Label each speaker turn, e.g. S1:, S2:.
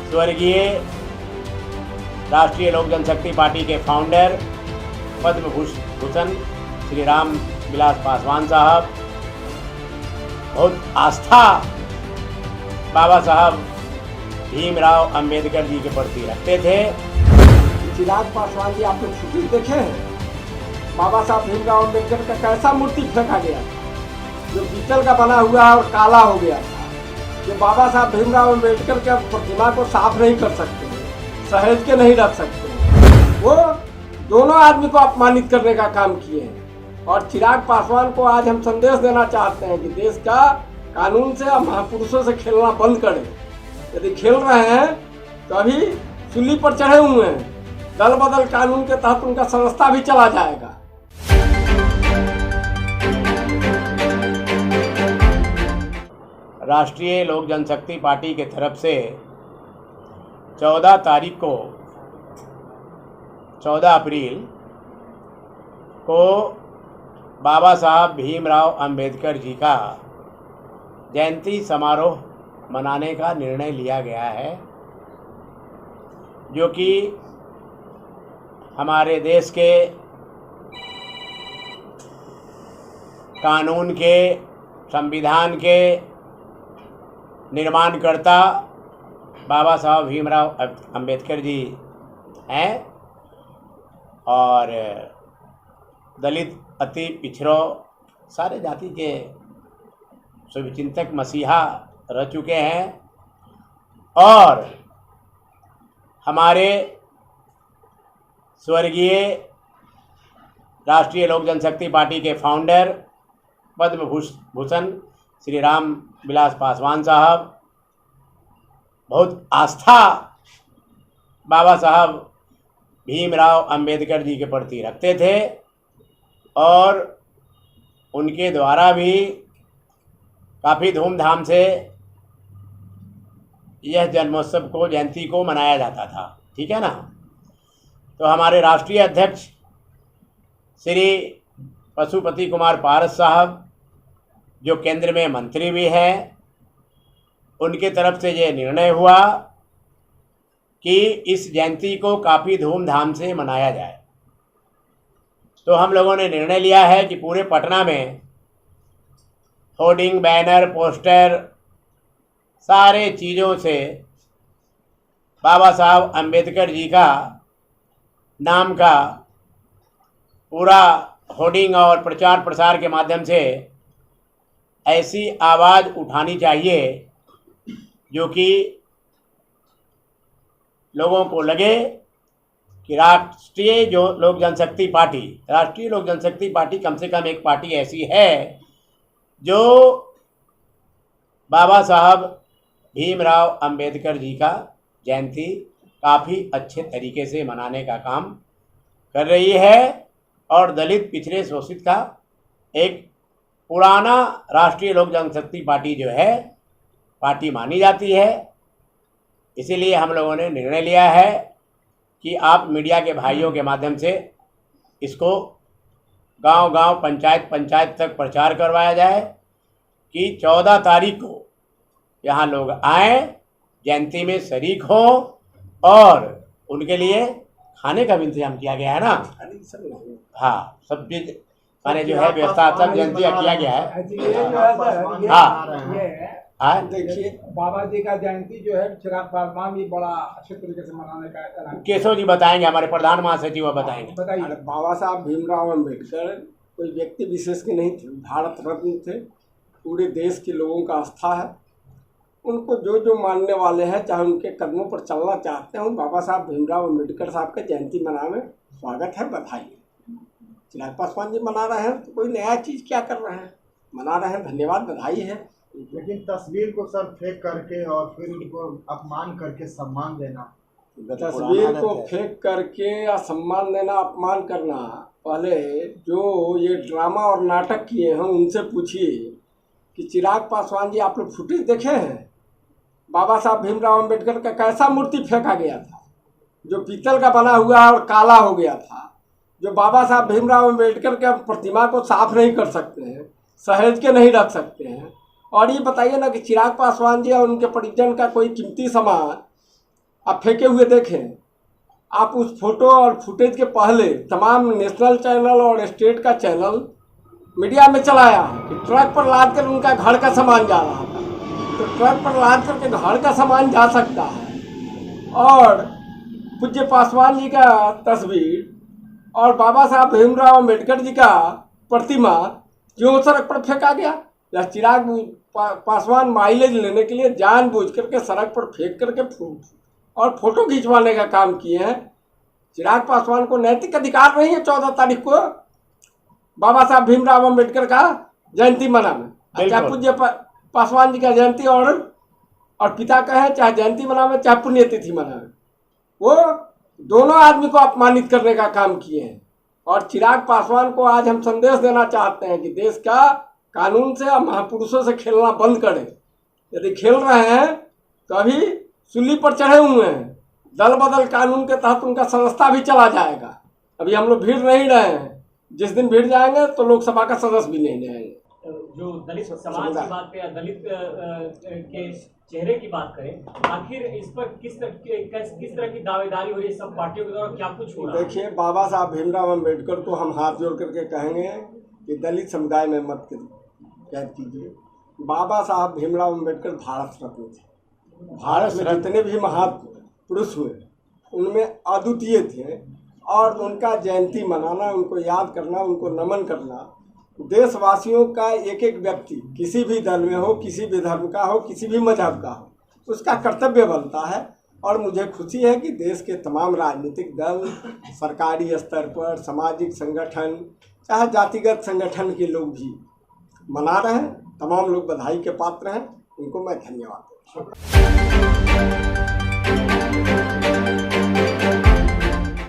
S1: स्वर्गीय राष्ट्रीय लोक जनशक्ति पार्टी के फाउंडर पद्म भूषण श्री राम विलास पासवान साहब बहुत आस्था बाबा साहब भीमराव अंबेडकर जी के प्रति रखते थे।
S2: चिराग पासवान जी, आप लोग छुट्टी देखे हैं? बाबा साहब भीमराव अंबेडकर का कैसा मूर्ति फेंका गया था जो पीतल का बना हुआ है और काला हो गया था। जो बाबा साहब भीमराव अंबेडकर के प्रतिमा को साफ नहीं कर सकते, सहेज के नहीं रख सकते, वो दोनों आदमी को अपमानित करने का काम किए हैं। और चिराग पासवान को आज हम संदेश देना चाहते हैं कि देश का कानून से और महापुरुषों से खेलना बंद करें। यदि खेल रहे हैं तो अभी सूली पर चढ़े हुए हैं, दल बदल कानून के तहत उनका संस्था भी चला जाएगा।
S1: राष्ट्रीय लोक जनशक्ति पार्टी के तरफ से 14 तारीख को 14 अप्रैल को बाबा साहब भीमराव अंबेडकर जी का जयंती समारोह मनाने का निर्णय लिया गया है, जो कि हमारे देश के कानून के, संविधान के निर्माणकर्ता बाबा साहब भीमराव अंबेडकर जी हैं और दलित, अति पिछड़ों, सारे जाति के शुभचिंतक मसीहा रह चुके हैं। और हमारे स्वर्गीय राष्ट्रीय लोक जनशक्ति पार्टी के फाउंडर पद्म भूषण श्री राम विलास पासवान साहब बहुत आस्था बाबा साहब भीमराव अंबेडकर जी के प्रति रखते थे और उनके द्वारा भी काफ़ी धूमधाम से यह जन्मोत्सव को, जयंती को मनाया जाता था। ठीक है ना। तो हमारे राष्ट्रीय अध्यक्ष श्री पशुपति कुमार पारस साहब, जो केंद्र में मंत्री भी हैं, उनके तरफ से ये निर्णय हुआ कि इस जयंती को काफ़ी धूमधाम से मनाया जाए। तो हम लोगों ने निर्णय लिया है कि पूरे पटना में होर्डिंग, बैनर, पोस्टर, सारे चीज़ों से बाबा साहब अंबेडकर जी का नाम का पूरा होर्डिंग और प्रचार प्रसार के माध्यम से ऐसी आवाज़ उठानी चाहिए जो कि लोगों को लगे कि राष्ट्रीय लोक जनशक्ति पार्टी कम से कम एक पार्टी ऐसी है जो बाबा साहब भीमराव अंबेडकर जी का जयंती काफ़ी अच्छे तरीके से मनाने का काम कर रही है और दलित, पिछड़े, शोषित का एक पुराना राष्ट्रीय लोक जनशक्ति पार्टी जो है पार्टी मानी जाती है। इसीलिए हम लोगों ने निर्णय लिया है कि आप मीडिया के भाइयों के माध्यम से इसको गांव-गांव, पंचायत तक प्रचार करवाया जाए कि 14 तारीख को यहाँ लोग आएँ, जयंती में शरीक हों और उनके लिए खाने का भी इंतजाम किया गया है ना। हाँ, सब चीज़ खाने जो है व्यवस्था सब जयंती किया गया है। हाँ,
S2: देखिए, बाबा जी का जयंती जो है चिराग पासवान भी बड़ा अच्छे तरीके से मनाने का ऐलान।
S1: केशव जी बताएंगे, हमारे प्रधान महासचिव बताएंगे।
S2: बताइए। बाबा साहब भीमराव अंबेडकर कोई व्यक्ति विशेष के नहीं थे, भारत रत्न थे, पूरे देश के लोगों का आस्था है। उनको जो मानने वाले हैं, चाहे उनके कदमों पर चलना चाहते हैं, बाबा साहब भीमराव अंबेडकर साहब का जयंती मनाने स्वागत है, बधाई है। चिराग पासवान जी मना रहे हैं तो कोई नया चीज़ क्या कर रहे हैं, मना रहे हैं, धन्यवाद, बधाई है।
S3: लेकिन तस्वीर को सर फेंक करके और फिर उनको अपमान करके सम्मान देना,
S2: तस्वीर को फेंक करके या सम्मान देना, अपमान करना, पहले जो ये ड्रामा और नाटक किए हैं उनसे पूछिए कि चिराग पासवान जी, आप लोग फुटेज देखे हैं? बाबा साहब भीमराव अंबेडकर का कैसा मूर्ति फेंका गया था जो पीतल का बना हुआ है और काला हो गया था। जो बाबा साहब भीमराव अंबेडकर के प्रतिमा को साफ नहीं कर सकते हैं, सहेज के नहीं रख सकते हैं। और ये बताइए ना कि चिराग पासवान जी और उनके परिजन का कोई कीमती सामान आप फेंके हुए देखें, आप उस फोटो और फुटेज के पहले तमाम नेशनल चैनल और स्टेट का चैनल मीडिया में चलाया है कि ट्रक पर लाद कर उनका घर का सामान जा रहा था। तो ट्रक पर लाद करके घर का सामान जा सकता है। और पूज्य पासवान जी का तस्वीर और बाबा साहब भीमराव अम्बेडकर जी का प्रतिमा क्यों सड़क पर फेंका गया? या चिराग पासवान माइलेज लेने के लिए जानबूझ करके सड़क पर फेंक करके और फोटो खिंचवाने का काम किए हैं। चिराग पासवान को नैतिक अधिकार नहीं है 14 तारीख को बाबा साहब भीमराव अम्बेडकर का जयंती मनाना। चाहे पूज्य पासवान जी का जयंती और पिता का है, चाहे जयंती मनावे चाहे पुण्यतिथि मनावे, वो दोनों आदमी को अपमानित करने का काम किए हैं। और चिराग पासवान को आज हम संदेश देना चाहते हैं कि देश का कानून से और महापुरुषों से खेलना बंद करें। यदि खेल रहे हैं तो अभी सूली पर चढ़े हुए हैं, दल बदल कानून के तहत उनका सदस्यता भी चला जाएगा। अभी हम लोग भीड़ नहीं रहे हैं, जिस दिन भीड़ जाएंगे तो लोकसभा का सदस्य भी नहीं जाएंगे।
S4: जो दलित समाज की बात करें, दलित के चेहरे की बात करें, आखिर इस पर किस तरह की दावेदारी हो रही है सब पार्टियों के द्वारा, क्या कुछ हो रहा है?
S2: देखिए, बाबा साहब भीमराव अम्बेडकर को हम हाथ जोड़ करके कहेंगे कि दलित समुदाय में मत कैद कीजिए। बाबा साहब भीमराव अम्बेडकर भारत रत्न थे। भारत में जितने भी महापुरुष हुए उनमें अद्वितीय थे। और उनका जयंती मनाना, उनको याद करना, उनको नमन करना देशवासियों का एक एक व्यक्ति किसी भी दल में हो, किसी भी धर्म का हो, किसी भी मजहब का हो, उसका कर्तव्य बनता है। और मुझे खुशी है कि देश के तमाम राजनीतिक दल, सरकारी स्तर पर सामाजिक संगठन, चाहे जातिगत संगठन के लोग भी मना रहे हैं। तमाम लोग बधाई के पात्र हैं, उनको मैं धन्यवाद देता हूं।